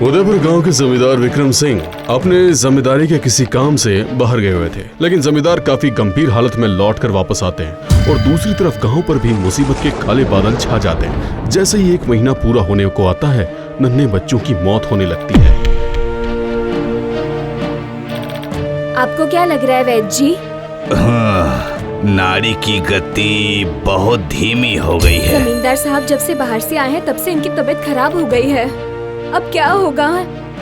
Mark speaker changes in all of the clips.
Speaker 1: उदयपुर गांव के जमींदार विक्रम सिंह अपने जमींदारी के किसी काम से बाहर गए हुए थे, लेकिन जमींदार काफी गंभीर हालत में लौटकर वापस आते हैं और दूसरी तरफ गांव पर भी मुसीबत के काले बादल छा जाते हैं। जैसे ही 1 महीना पूरा होने को आता है, नन्हे बच्चों की मौत होने लगती है।
Speaker 2: आपको क्या लग रहा है वैद्य जी?
Speaker 3: नाड़ी की गति बहुत धीमी हो गई है।
Speaker 2: जमींदार साहब जब से बाहर से आए हैं तब से इनकी तबीयत खराब हो गई है। अब क्या होगा?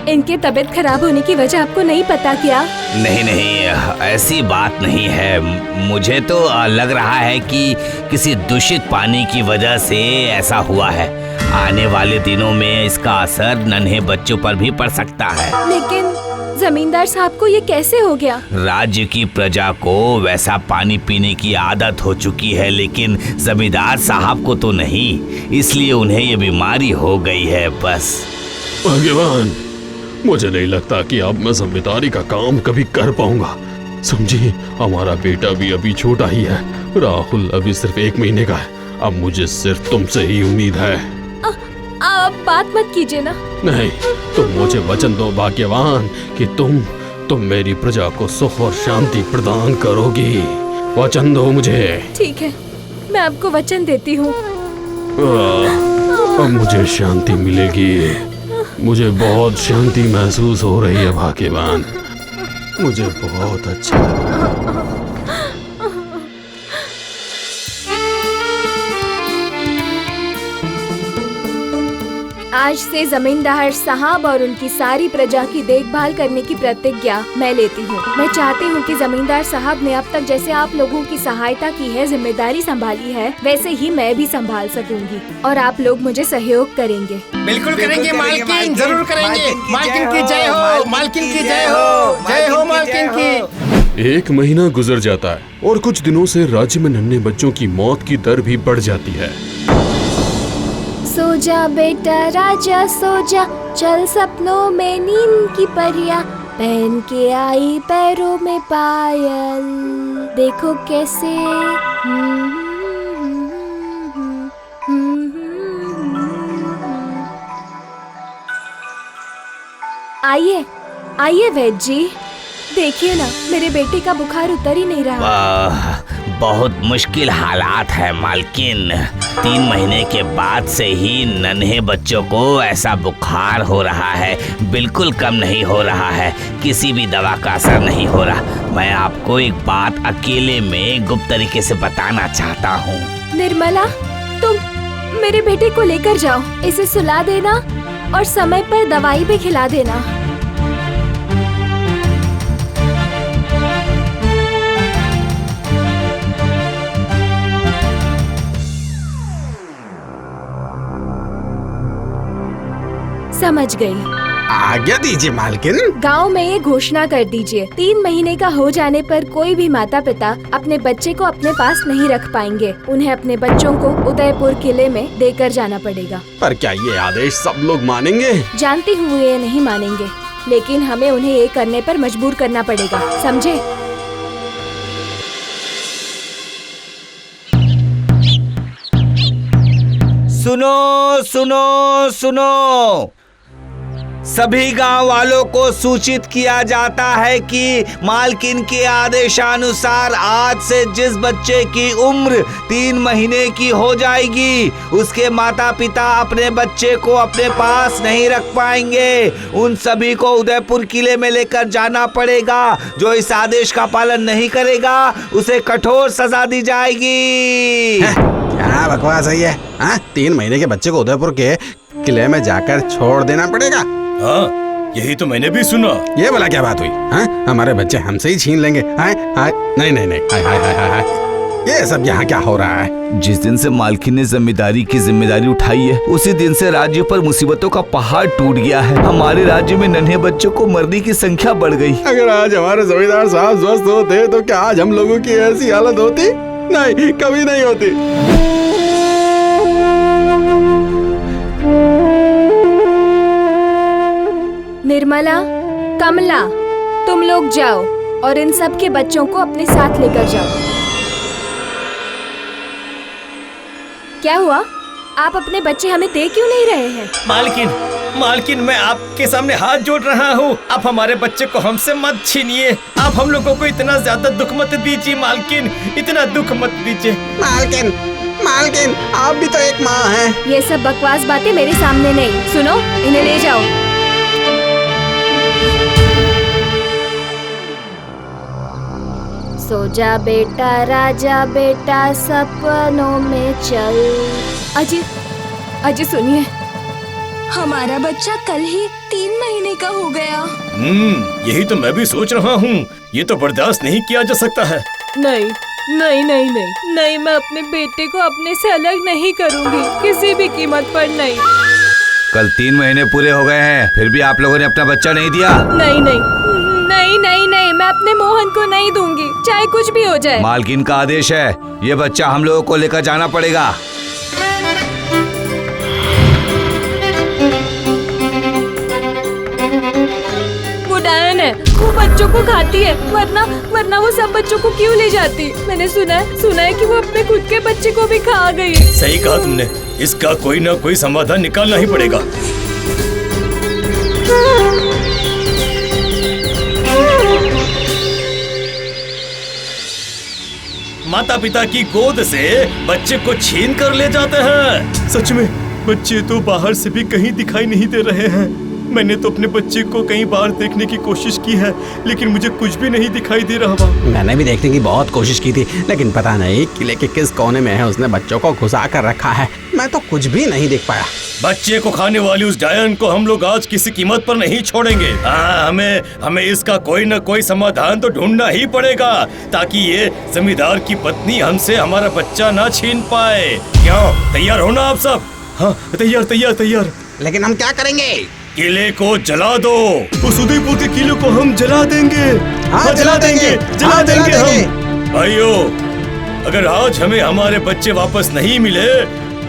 Speaker 2: इनके तबीयत खराब होने की वजह आपको नहीं पता क्या?
Speaker 3: नहीं, ऐसी बात नहीं है। मुझे तो लग रहा है कि किसी दूषित पानी की वजह से ऐसा हुआ है। आने वाले दिनों में इसका असर नन्हे बच्चों पर भी पड़ सकता है।
Speaker 2: लेकिन जमींदार साहब को ये कैसे हो गया?
Speaker 3: राज्य की प्रजा को वैसा पानी पीने की आदत हो चुकी है, लेकिन जमींदार साहब को तो नहीं, इसलिए उन्हें ये बीमारी हो गई है। बस
Speaker 1: भगवान, मुझे नहीं लगता कि अब मैं जमींदारी का काम कभी कर पाऊंगा। समझिए, हमारा बेटा भी अभी छोटा ही है। राहुल अभी सिर्फ 1 महीने का है। अब मुझे सिर्फ तुमसे ही उम्मीद है।
Speaker 2: आप बात मत कीजिए ना।
Speaker 1: नहीं, तुम मुझे वचन दो भाग्यवान कि तुम मेरी प्रजा को सुख और शांति प्रदान करोगी। वचन दो मुझे।
Speaker 2: ठीक है, मैं आपको वचन देती हूँ।
Speaker 1: अब मुझे शांति मिलेगी। मुझे बहुत शांति महसूस हो रही है भाग्यवान। मुझे बहुत अच्छा लग रहा है।
Speaker 2: आज से जमींदार साहब और उनकी सारी प्रजा की देखभाल करने की प्रतिज्ञा मैं लेती हूँ। मैं चाहती हूँ कि जमींदार साहब ने अब तक जैसे आप लोगों की सहायता की है, जिम्मेदारी संभाली है, वैसे ही मैं भी संभाल सकूंगी और आप लोग मुझे सहयोग करेंगे।
Speaker 4: बिल्कुल करेंगे मालकिन, जरूर करेंगे। मालकिन की जय हो, मालकिन की जय हो, जय हो मालकिन की।
Speaker 1: 1 महीना गुजर जाता है और कुछ दिनों से राज्य में नन्हे बच्चों की मौत की दर भी बढ़ जाती है।
Speaker 2: सो जा बेटा राजा सो जा, चल सपनों में नींद की परियां, पहन के आई पैरों में पायल, देखो कैसे। आइए आइए वैद्य जी, देखिए ना, मेरे बेटे का बुखार उतर ही नहीं रहा।
Speaker 3: बहुत मुश्किल हालात है मालकिन। 3 महीने के बाद से ही नन्हे बच्चों को ऐसा बुखार हो रहा है, बिल्कुल कम नहीं हो रहा है, किसी भी दवा का असर नहीं हो रहा। मैं आपको एक बात अकेले में गुप्त तरीके से बताना चाहता हूँ।
Speaker 2: निर्मला, तुम मेरे बेटे को लेकर जाओ, इसे सुला देना और समय पर दवाई भी खिला देना। समझ गई।
Speaker 4: आज्ञा दीजिए मालकिन।
Speaker 2: गांव में ये घोषणा कर दीजिए, 3 महीने का हो जाने पर कोई भी माता पिता अपने बच्चे को अपने पास नहीं रख पाएंगे। उन्हें अपने बच्चों को उदयपुर किले में देकर जाना पड़ेगा।
Speaker 1: पर क्या ये आदेश सब लोग मानेंगे?
Speaker 2: जानती हूँ ये नहीं मानेंगे, लेकिन हमें उन्हें ये करने पर मजबूर करना पड़ेगा, समझे?
Speaker 3: सुनो सुनो सुनो, सभी गांव वालों को सूचित किया जाता है कि मालकिन के आदेशानुसार आज से जिस बच्चे की उम्र 3 महीने की हो जाएगी, उसके माता पिता अपने बच्चे को अपने पास नहीं रख पाएंगे। उन सभी को उदयपुर किले में लेकर जाना पड़ेगा। जो इस आदेश का पालन नहीं करेगा उसे कठोर सजा दी जाएगी।
Speaker 4: क्या बकवास है ये? 3 महीने के बच्चे को उदयपुर के किले में जाकर छोड़ देना पड़ेगा?
Speaker 5: हाँ, यही तो मैंने भी सुना।
Speaker 4: ये भला क्या बात हुई? हमारे बच्चे हमसे ही छीन लेंगे? नहीं, हाय, ये सब यहाँ क्या हो रहा है?
Speaker 3: जिस दिन से मालकिन ने जमींदारी की जिम्मेदारी उठाई है, उसी दिन से राज्य पर मुसीबतों का पहाड़ टूट गया है। हमारे राज्य में नन्हे बच्चों को मरने की संख्या बढ़ गई।
Speaker 1: अगर आज हमारे जमींदार साहब स्वस्थ होते तो क्या आज हम लोगों की ऐसी हालत होती? नहीं, कभी नहीं होती।
Speaker 2: निर्मला, कमला, तुम लोग जाओ और इन सब के बच्चों को अपने साथ लेकर जाओ। क्या हुआ? आप अपने बच्चे हमें दे क्यों नहीं रहे हैं?
Speaker 5: मालकिन, मालकिन मैं आपके सामने हाथ जोड़ रहा हूँ, आप हमारे बच्चे को हमसे मत छीनिए। आप हम लोगों को इतना ज्यादा दुख मत दीजिए मालकिन, इतना दुख मत दीजिए।
Speaker 4: मालकिन, मालकिन, आप भी तो एक माँ हैं।
Speaker 2: ये सब बकवास बातें मेरे सामने नहीं। सुनो, इन्हें ले जाओ। सो जा बेटा राजा बेटा, सपनों में चल। अजय, अजय सुनिए, हमारा बच्चा कल ही 3 महीने का हो गया।
Speaker 5: यही तो मैं भी सोच रहा हूँ, ये तो बर्दाश्त नहीं किया जा सकता है।
Speaker 6: नहीं नहीं नहीं नहीं नहीं, मैं अपने बेटे को अपने से अलग नहीं करूँगी, किसी भी कीमत पर नहीं।
Speaker 3: कल 3 महीने पूरे हो गए हैं, फिर भी आप लोगों ने अपना बच्चा नहीं दिया।
Speaker 6: नहीं नहीं नहीं नहीं नहीं, मैं अपने मोहन को नहीं दूंगी, चाहे कुछ भी हो जाए।
Speaker 3: मालकिन का आदेश है, ये बच्चा हम लोगों को लेकर जाना पड़ेगा।
Speaker 6: वो डायन है, वो बच्चों को खाती है, वरना वो सब बच्चों को क्यों ले जाती? मैंने सुना है कि वो अपने खुद के बच्चे को भी खा गई।
Speaker 5: सही कहा तुमने, इसका कोई ना कोई समाधान निकालना ही पड़ेगा। माता पिता की गोद से बच्चे को छीन कर ले जाते हैं। सच में बच्चे तो बाहर से भी कहीं दिखाई नहीं दे रहे हैं। मैंने तो अपने बच्चे को कहीं बाहर देखने की कोशिश की है, लेकिन मुझे कुछ भी नहीं दिखाई दे रहा।
Speaker 4: मैंने भी देखने की बहुत कोशिश की थी, लेकिन पता नहीं किले के किस कोने में है उसने बच्चों को घुसा कर रखा है। मैं तो कुछ भी नहीं देख पाया।
Speaker 5: बच्चे को खाने वाली उस डायन को हम लोग आज किसी कीमत पर नहीं छोड़ेंगे। हमें इसका कोई न कोई समाधान तो ढूंढना ही पड़ेगा, ताकि ये जमींदार की पत्नी हमसे हमारा बच्चा ना छीन पाए। क्यों, तैयार हो ना आप सब? हाँ, तैयार तैयार तैयार।
Speaker 4: लेकिन हम क्या करेंगे?
Speaker 5: किले को जला दो। उस उदयपुर के किले को हम जला देंगे।
Speaker 4: हाँ, जला देंगे
Speaker 5: हम। भाइयों, अगर आज हमें हमारे बच्चे वापस नहीं मिले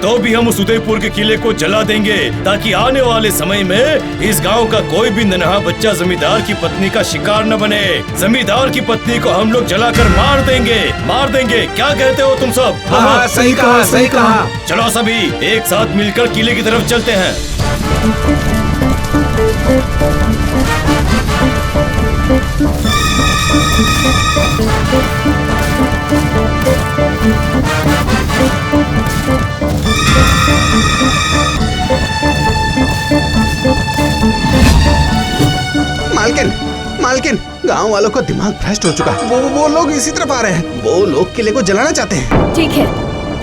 Speaker 5: तो भी हम उस उदयपुर के किले को जला देंगे, ताकि आने वाले समय में इस गांव का कोई भी नन्हा बच्चा जमींदार की पत्नी का शिकार न बने। जमींदार की पत्नी को हम लोग जलाकर मार देंगे। क्या कहते हो तुम सब?
Speaker 3: हाँ, सही कहा।
Speaker 5: चलो सभी एक साथ मिलकर किले की तरफ चलते हैं।
Speaker 4: मालकिन, गांव वालों का दिमाग भ्रष्ट हो चुका है। वो लोग इसी तरफ आ रहे हैं। वो लोग किले को जलाना चाहते हैं।
Speaker 2: ठीक है,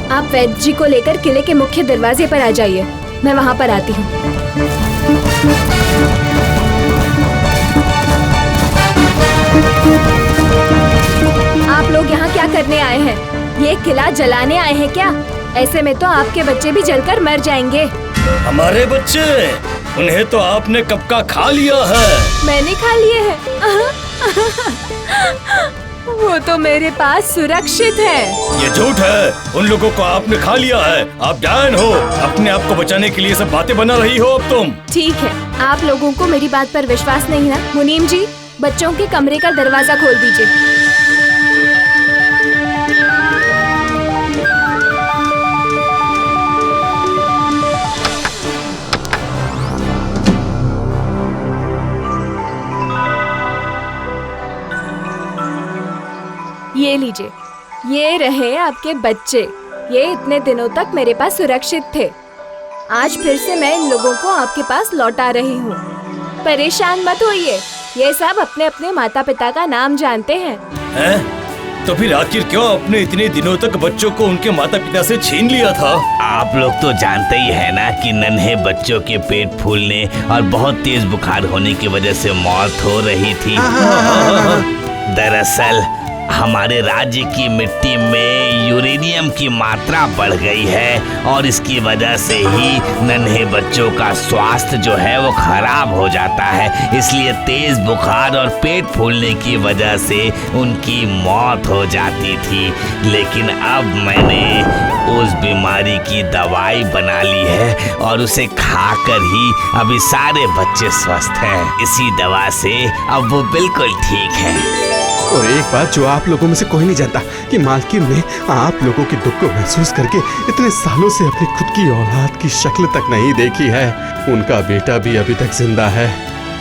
Speaker 2: आप वैद्य जी को लेकर किले के मुख्य दरवाजे पर आ जाइए, मैं वहाँ पर आती हूँ। आप लोग यहाँ क्या करने आए हैं? ये किला जलाने आए हैं क्या? ऐसे में तो आपके बच्चे भी जलकर मर जाएंगे।
Speaker 5: हमारे बच्चे? उन्हें तो आपने कब का खा लिया है।
Speaker 2: मैंने खा लिए हैं। वो तो मेरे पास सुरक्षित है।
Speaker 5: ये झूठ है, उन लोगों को आपने खा लिया है। आप डायन हो, अपने आप को बचाने के लिए सब बातें बना रही हो अब तुम।
Speaker 2: ठीक है, आप लोगों को मेरी बात पर विश्वास नहीं है। मुनीम जी, बच्चों के कमरे का दरवाजा खोल दीजिए। ये लीजिए, ये रहे आपके बच्चे। ये इतने दिनों तक मेरे पास सुरक्षित थे। आज फिर से मैं इन लोगों को आपके पास लौटा रही हूँ। परेशान मत होइए, ये सब अपने अपने माता पिता का नाम जानते हैं।
Speaker 5: तो फिर आखिर क्यों अपने इतने दिनों तक बच्चों को उनके माता पिता से छीन लिया था?
Speaker 3: आप लोग तो जानते ही है ना कि नन्हे बच्चों के पेट फूलने और बहुत तेज बुखार होने की वजह से मौत हो रही थी। दरअसल हमारे राज्य की मिट्टी में यूरेनियम की मात्रा बढ़ गई है और इसकी वजह से ही नन्हे बच्चों का स्वास्थ्य जो है वो खराब हो जाता है। इसलिए तेज बुखार और पेट फूलने की वजह से उनकी मौत हो जाती थी। लेकिन अब मैंने उस बीमारी की दवाई बना ली है और उसे खाकर ही अभी सारे बच्चे स्वस्थ हैं। इसी दवा से अब वो बिल्कुल ठीक है।
Speaker 4: और एक बात जो आप लोगों में से कोई नहीं जानता कि मालकिन ने आप लोगों के दुख को महसूस करके इतने सालों से अपनी खुद की औलाद की शक्ल तक नहीं देखी है। उनका बेटा भी अभी तक जिंदा है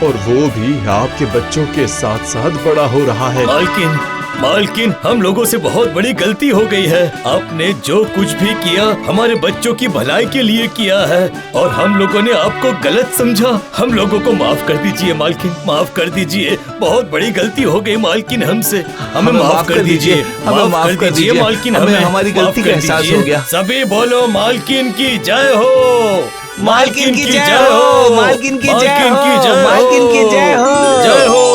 Speaker 4: और वो भी आपके बच्चों के साथ साथ बड़ा हो रहा है।
Speaker 5: मालकिन, मालकिन, हम लोगों से बहुत बड़ी गलती हो गई है। आपने जो कुछ भी किया हमारे बच्चों की भलाई के लिए किया है और हम लोगों ने आपको गलत समझा। हम लोगों को माफ कर दीजिए मालकिन, माफ कर दीजिए। बहुत बड़ी गलती हो गई मालकिन हमसे। हमें माफ कर दीजिए, माफ कर दीजिए मालकिन। हमें
Speaker 3: हमारी गलती का एहसास हो गया।
Speaker 5: सभी बोलो मालकिन की जय हो,
Speaker 3: मालकिन की जय हो, मालकिन की जय हो,
Speaker 5: मालकिन की जय हो,
Speaker 3: मालकिन की जय हो।
Speaker 5: जय हो।